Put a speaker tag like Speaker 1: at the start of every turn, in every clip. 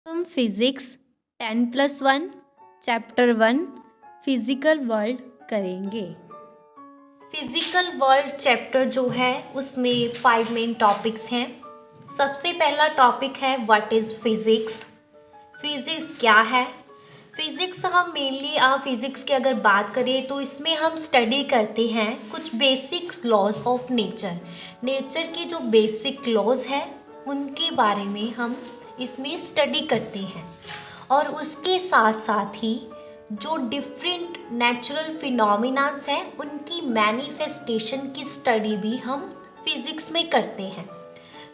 Speaker 1: हम physics 10+1 chapter 1 physical world करेंगे। Physical world chapter जो है उसमें 5 मेन टॉपिक्स हैं। सबसे पहला टॉपिक है व्हाट इज़ फिज़िक्स। फिज़िक्स क्या है? फिज़िक्स हम मेनली फिज़िक्स की अगर बात करें तो इसमें हम स्टडी करते हैं कुछ basics laws of nature. Nature के जो बेसिक लॉज हैं उनके बारे में हम इसमें स्टडी करते हैं और उसके साथ साथ ही जो डिफरेंट नेचुरल फिनोमिनास हैं उनकी मैनिफेस्टेशन की स्टडी भी हम फिज़िक्स में करते हैं।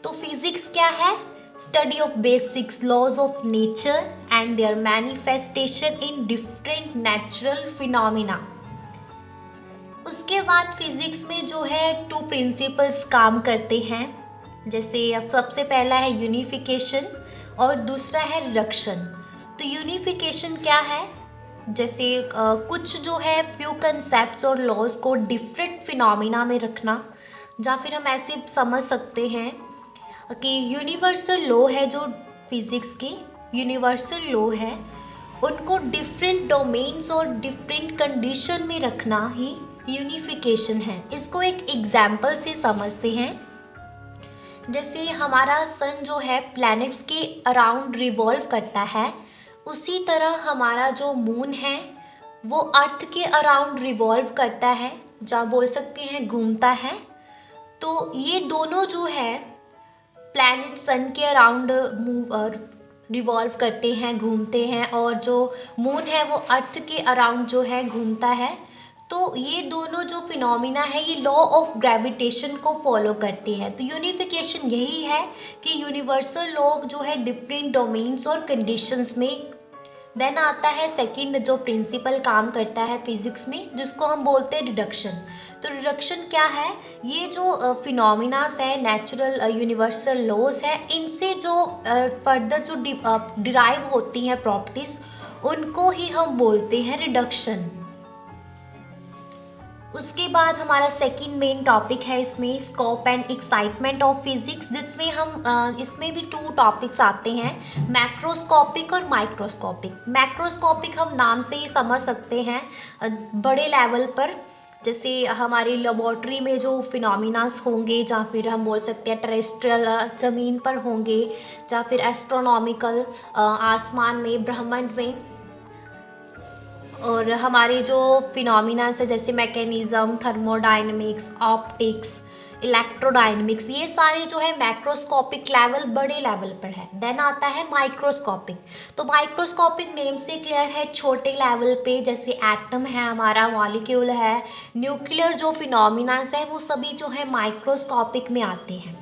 Speaker 1: तो फिज़िक्स क्या है? Study of basics laws of nature and their manifestation in different natural phenomena. उसके बाद फिज़िक्स में जो है 2 प्रिंसिपल्स काम करते हैं, जैसे अब सबसे पहला है यूनिफिकेशन और दूसरा है रिडक्शन। तो यूनिफिकेशन क्या है? जैसे कुछ जो है फ्यू कंसेप्ट्स और लॉज को डिफरेंट फिनोमिना में रखना, या फिर हम ऐसे समझ सकते हैं कि यूनिवर्सल लॉ है जो फिज़िक्स के यूनिवर्सल लॉ है उनको डिफरेंट डोमेन्स और डिफरेंट कंडीशन में रखना ही यूनिफिकेशन है। इसको एक एग्जाम्पल से समझते हैं। जैसे हमारा सन जो है प्लैनेट्स के अराउंड रिवॉल्व करता है, उसी तरह हमारा जो मून है वो अर्थ के अराउंड रिवॉल्व करता है, जहाँ बोल सकते हैं घूमता है। तो ये दोनों जो है प्लैनेट सन के अराउंड रिवॉल्व करते हैं, घूमते हैं, और जो मून है वो अर्थ के अराउंड जो है घूमता है। तो ये दोनों जो फिनोमिना है ये लॉ ऑफ ग्रेविटेशन को फॉलो करते हैं। तो यूनिफिकेशन यही है कि यूनिवर्सल लॉ जो है डिफरेंट डोमेन्स और कंडीशंस में। देन आता है सेकंड जो प्रिंसिपल काम करता है फिज़िक्स में, जिसको हम बोलते हैं रिडक्शन। तो रिडक्शन क्या है? ये जो फिनोमिनास है नेचुरल यूनिवर्सल लॉज है, इनसे जो फर्दर जो डिराइव होती हैं प्रॉपर्टीज़ उनको ही हम बोलते हैं रिडक्शन। उसके बाद हमारा सेकंड मेन टॉपिक है इसमें scope and excitement of physics, जिसमें हम इसमें भी 2 टॉपिक्स आते हैं, मैक्रोस्कोपिक और माइक्रोस्कोपिक। मैक्रोस्कोपिक हम नाम से ही समझ सकते हैं बड़े लेवल पर, जैसे हमारी लेबोरेटरी में जो फिनोमिनास होंगे, या फिर हम बोल सकते हैं टेरेस्ट्रियल ज़मीन पर होंगे, या फिर एस्ट्रोनॉमिकल आसमान में ब्रह्मांड में। और हमारे जो फिनोमिनास है जैसे मैकेनिज़्म, थर्मोडाइनमिक्स, ऑप्टिक्स, इलेक्ट्रोडाइनमिक्स, ये सारे जो है मैक्रोस्कोपिक लेवल बड़े लेवल पर है। देन आता है माइक्रोस्कोपिक। तो माइक्रोस्कोपिक नेम से क्लियर है छोटे लेवल पे, जैसे एटम है हमारा, मॉलिक्यूल है, न्यूक्लियर जो फिनोमिनास है वो सभी जो है माइक्रोस्कोपिक में आते हैं।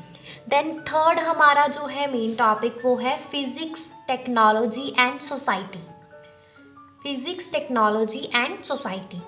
Speaker 1: देन थर्ड हमारा जो है मेन टॉपिक वो है physics, technology and society. Physics, technology and society.